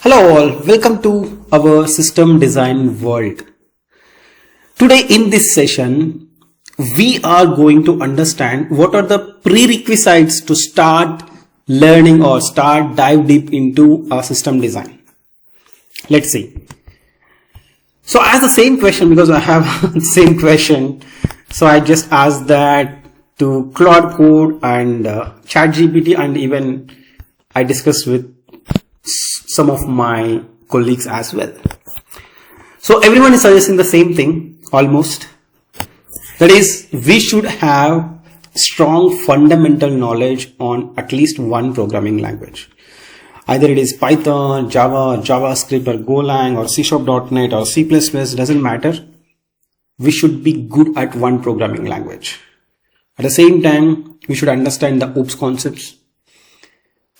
Hello all, welcome to our system design world. Today in this session, we are going to understand what are the prerequisites to start learning or dive deep into our system design. Let's see. So I ask the same question because I have the same question. So I just asked that to Claude Code and ChatGPT, and even I discussed with some of my colleagues as well. So everyone is suggesting the same thing almost. That is, we should have strong fundamental knowledge on at least one programming language. Either it is Python, Java, JavaScript, or Golang, or C#.NET, or C++, doesn't matter. We should be good at one programming language. At the same time, we should understand the OOPS concepts.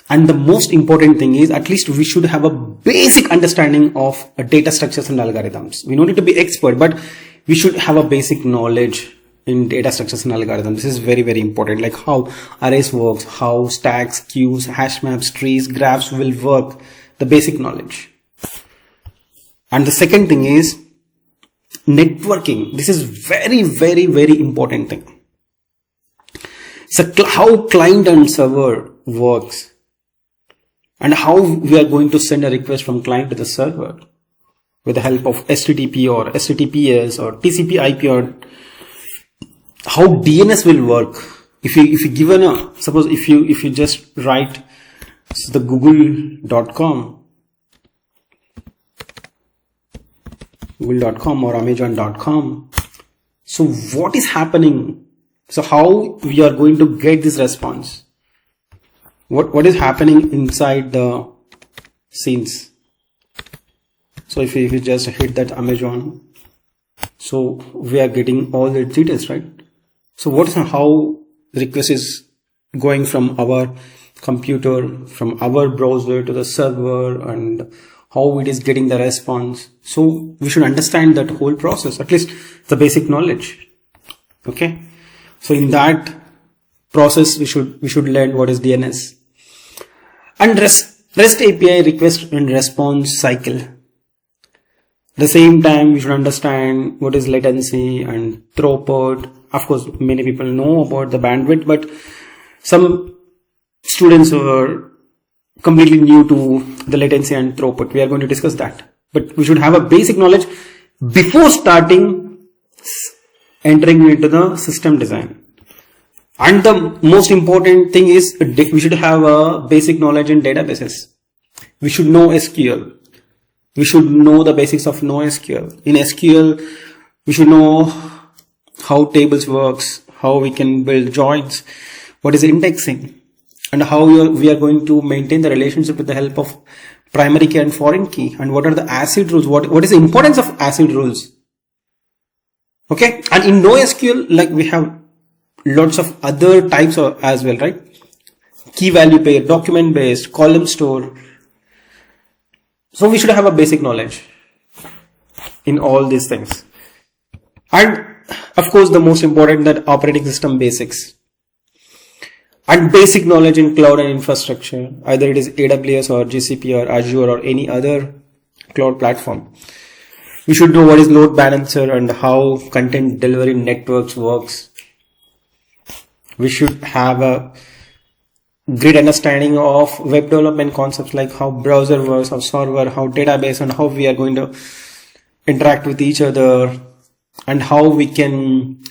And the most important thing is, at least we should have a basic understanding of data structures and algorithms. We don't need to be expert, but we should have a basic knowledge in data structures and algorithms. This is very, very important. Like how arrays works, how stacks, queues, hash maps, trees, graphs will work. The basic knowledge. And the second thing is networking. This is very, very, very important thing. So how client and server works, and how we are going to send a request from client to the server with the help of HTTP or HTTPS or TCP/IP, or how DNS will work. If you given a, suppose if you just write the google.com or amazon.com, so what is happening? So how we are going to get this response? What is happening inside the scenes? So if you just hit that Amazon, so we are getting all the details, right? So how the request is going from our computer, from our browser to the server, and how it is getting the response. So we should understand that whole process, at least the basic knowledge. Okay. So in that process, we should learn what is DNS and REST API, request and response cycle. At the same time, we should understand what is latency and throughput. Of course, many people know about the bandwidth, but some students are completely new to the latency and throughput. We are going to discuss that, but we should have a basic knowledge before entering into the system design. And the most important thing is we should have a basic knowledge in databases. We should know SQL. We should know the basics of NoSQL. In SQL, we should know how tables works, how we can build joins, what is indexing, and how we are going to maintain the relationship with the help of primary key and foreign key, and what are the ACID rules, what is the importance of ACID rules. Okay, and in NoSQL, like we have lots of other types as well, right? Key value pair, document based, column store. So we should have a basic knowledge in all these things. And of course, the most important, that operating system basics and basic knowledge in cloud and infrastructure, either it is AWS or GCP or Azure or any other cloud platform. We should know what is load balancer and how content delivery networks works. We should have a great understanding of web development concepts, like how browser works, how server, how database, and how we are going to interact with each other, and how we can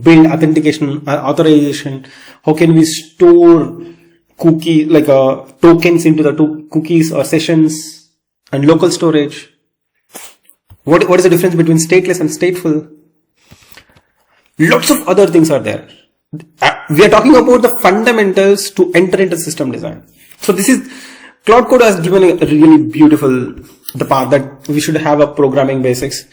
build authentication, authorization. How can we store cookie, like tokens into the cookies or sessions, and local storage. What is the difference between stateless and stateful? Lots of other things are there. We are talking about the fundamentals to enter into system design. So this is, Claude Code has given a really beautiful, the path that we should have a programming basics.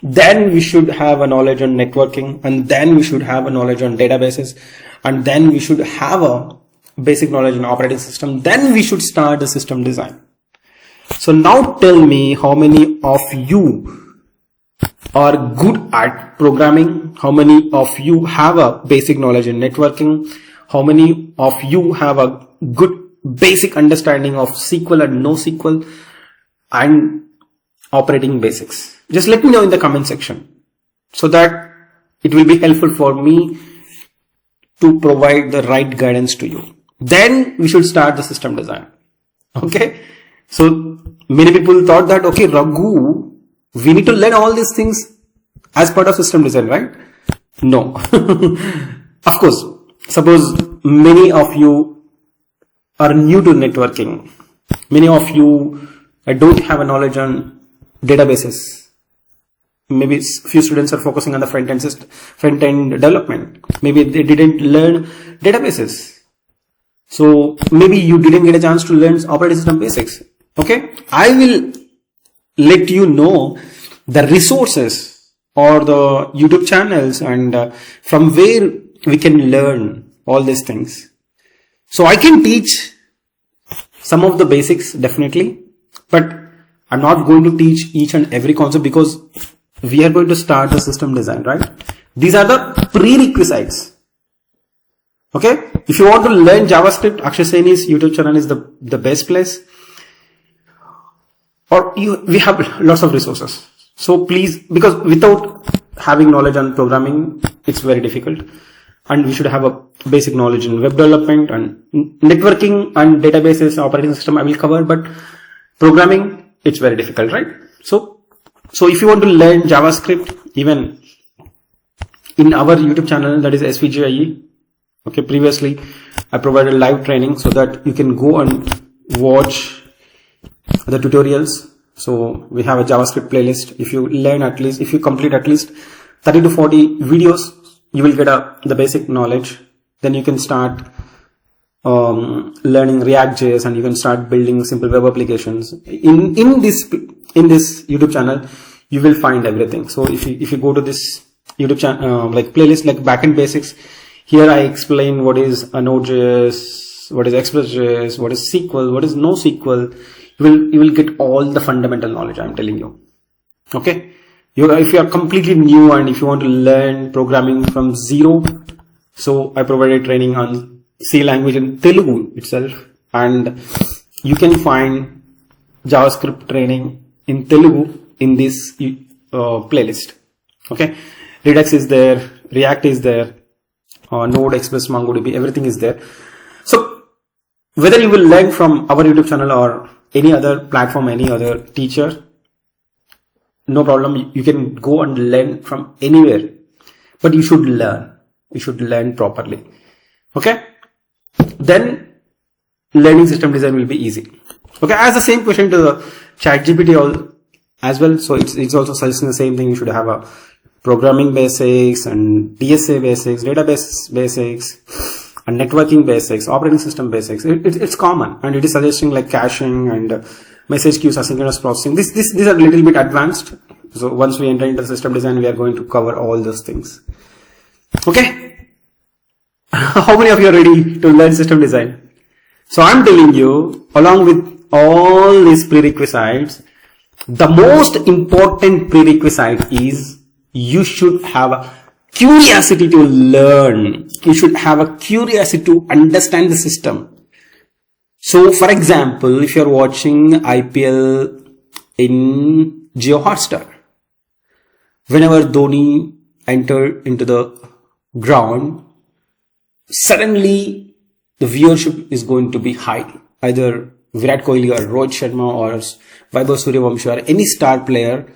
Then we should have a knowledge on networking, and then we should have a knowledge on databases, and then we should have a basic knowledge on operating system. Then we should start the system design. So now tell me, how many of you are good at programming? How many of you have a basic knowledge in networking? How many of you have a good basic understanding of SQL and NoSQL? and operating basics? Just let me know in the comment section so that it will be helpful for me to provide the right guidance to you. Then we should start the system design. Okay. So many people thought that, okay, Raghu, we need to learn all these things as part of system design, right? No. Of course, suppose many of you are new to networking. Many of you don't have a knowledge on databases. Maybe few students are focusing on the front-end development. Maybe they didn't learn databases. So maybe you didn't get a chance to learn operating system basics. Okay. I will let you know the resources or the YouTube channels and from where we can learn all these things. So I can teach some of the basics definitely, but I'm not going to teach each and every concept because we are going to start the system design, right? These are the prerequisites. Okay. If you want to learn JavaScript, Akshay Saini's YouTube channel is the best place. Or we have lots of resources. So please, because without having knowledge on programming, it's very difficult. And we should have a basic knowledge in web development and networking and databases, operating system I will cover, but programming, it's very difficult, right? So if you want to learn JavaScript, even in our YouTube channel, that is SVGIE, okay, previously I provided live training so that you can go and watch the tutorials. So we have a JavaScript playlist. If you complete at least 30 to 40 videos, you will get the basic knowledge. Then you can start learning React.js and you can start building simple web applications. In this YouTube channel, you will find everything. So if you go to this YouTube channel, like playlist, like backend basics, here I explain what is a Node.js, what is Express.js, what is SQL, what is NoSQL. You will get all the fundamental knowledge I'm telling you. Okay. If you are completely new and if you want to learn programming from zero, so I provided training on C language in Telugu itself, and you can find JavaScript training in Telugu in this playlist. Okay. Redux is there, React is there, Node, Express, MongoDB, everything is there. So whether you will learn from our YouTube channel or any other platform, any other teacher, no problem. You can go and learn from anywhere, but you should learn. You should learn properly. Okay. Then learning system design will be easy. Okay. Ask the same question to the ChatGPT as well. So it's also suggesting the same thing. You should have a programming basics and DSA basics, database basics, and networking basics, operating system basics. It's common, and it is suggesting like caching and message queues, asynchronous processing. These are a little bit advanced. So once we enter into system design, we are going to cover all those things. Okay. How many of you are ready to learn system design? So I'm telling you, along with all these prerequisites, the most important prerequisite is you should have a curiosity to learn. You should have a curiosity to understand the system. So for example, if you're watching IPL in Jio Hotstar, whenever Dhoni entered into the ground, suddenly the viewership is going to be high. Either Virat Kohli or Rohit Sharma or Vaibhav Suryavanshi or any star player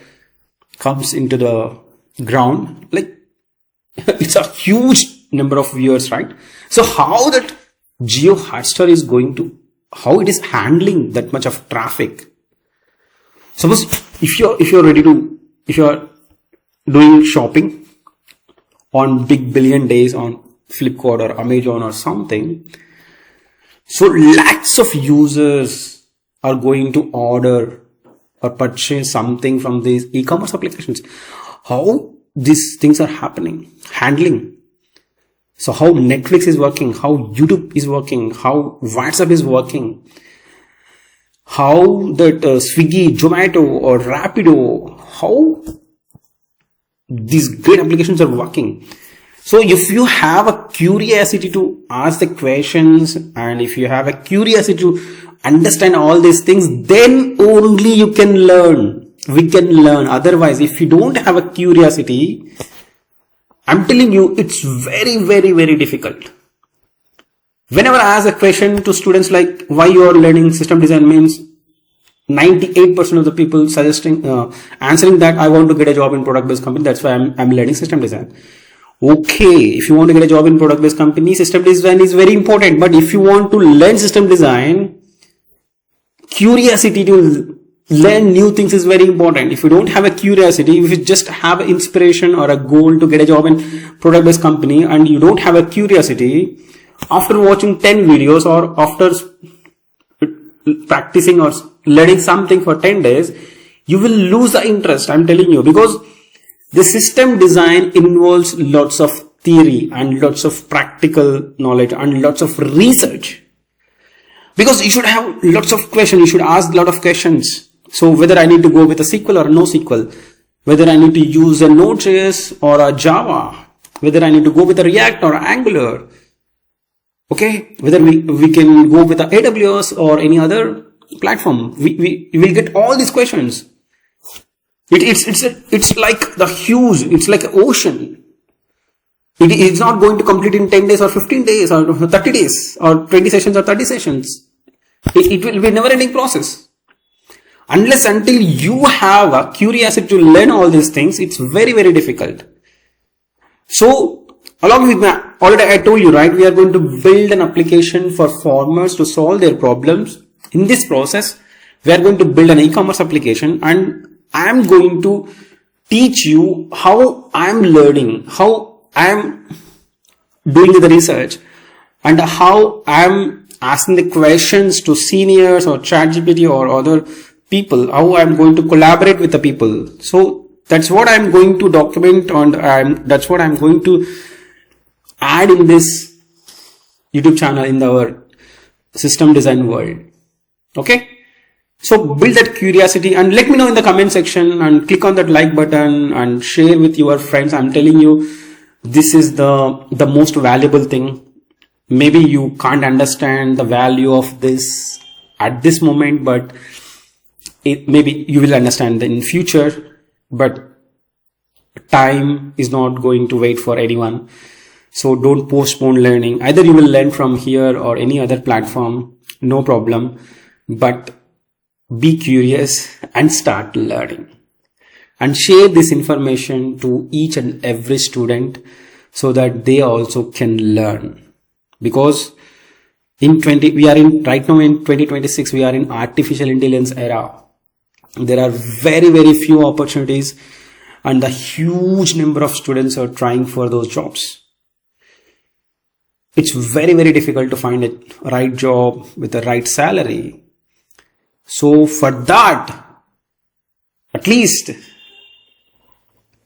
comes into the ground, like it's a huge number of viewers, right? So how that Jio Hotstar is going to, how it is handling that much of traffic? Suppose if you're doing shopping on big billion days on Flipkart or Amazon or something, so lakhs of users are going to order or purchase something from these e-commerce applications. How these things are handling. So how Netflix is working, how YouTube is working, how WhatsApp is working, how that Swiggy, Zomato or Rapido, how these great applications are working. So if you have a curiosity to ask the questions and if you have a curiosity to understand all these things, then only you can learn. We can learn. Otherwise, if you don't have a curiosity, I'm telling you, it's very, very, very difficult. Whenever I ask a question to students like why you are learning system design, means 98% of the people suggesting, answering that I want to get a job in product-based company. That's why I'm learning system design. Okay, if you want to get a job in product-based company, system design is very important. But if you want to learn system design, curiosity to learn new things is very important. If you don't have a curiosity, if you just have an inspiration or a goal to get a job in product-based company and you don't have a curiosity, after watching 10 videos or after practicing or learning something for 10 days, you will lose the interest, I'm telling you, because the system design involves lots of theory and lots of practical knowledge and lots of research. Because you should have lots of questions, you should ask a lot of questions. So whether I need to go with a SQL or a NoSQL, whether I need to use a Node.js or a Java, whether I need to go with a React or Angular, okay, whether we can go with a AWS or any other platform, we will get all these questions. It's like the huge, it's like an ocean. It is not going to complete in 10 days or 15 days or 30 days or 20 sessions or 30 sessions. It will be a never ending process. Unless until you have a curiosity to learn all these things, it's very, very difficult. So, along with that, already I told you, right, we are going to build an application for farmers to solve their problems. In this process, we are going to build an e-commerce application, and I am going to teach you how I am learning, how I am doing the research, and how I am asking the questions to seniors or ChatGPT or other people, how I am going to collaborate with the people. So that's what I am going to document, and that's what I am going to add in this YouTube channel in our system design world. Okay, so build that curiosity and let me know in the comment section and click on that like button and share with your friends. I'm telling you, this is the most valuable thing. Maybe you can't understand the value of this at this moment, but maybe you will understand in future. But time is not going to wait for anyone. So don't postpone learning. Either you will learn from here or any other platform, no problem. But be curious and start learning. And share this information to each and every student so that they also can learn. Because right now in 2026, we are in artificial intelligence era. There are very, very few opportunities and a huge number of students are trying for those jobs. It's very, very difficult to find a right job with the right salary. So for that, at least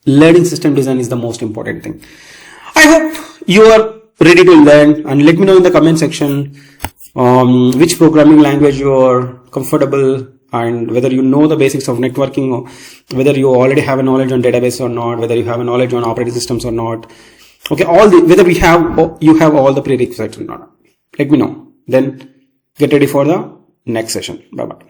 learning system design is the most important thing. I hope you are ready to learn, and let me know in the comment section which programming language you are comfortable, and whether you know the basics of networking, or whether you already have a knowledge on database or not, whether you have a knowledge on operating systems or not. Okay, whether you have all the prerequisites or not. Let me know. Then get ready for the next session. Bye bye.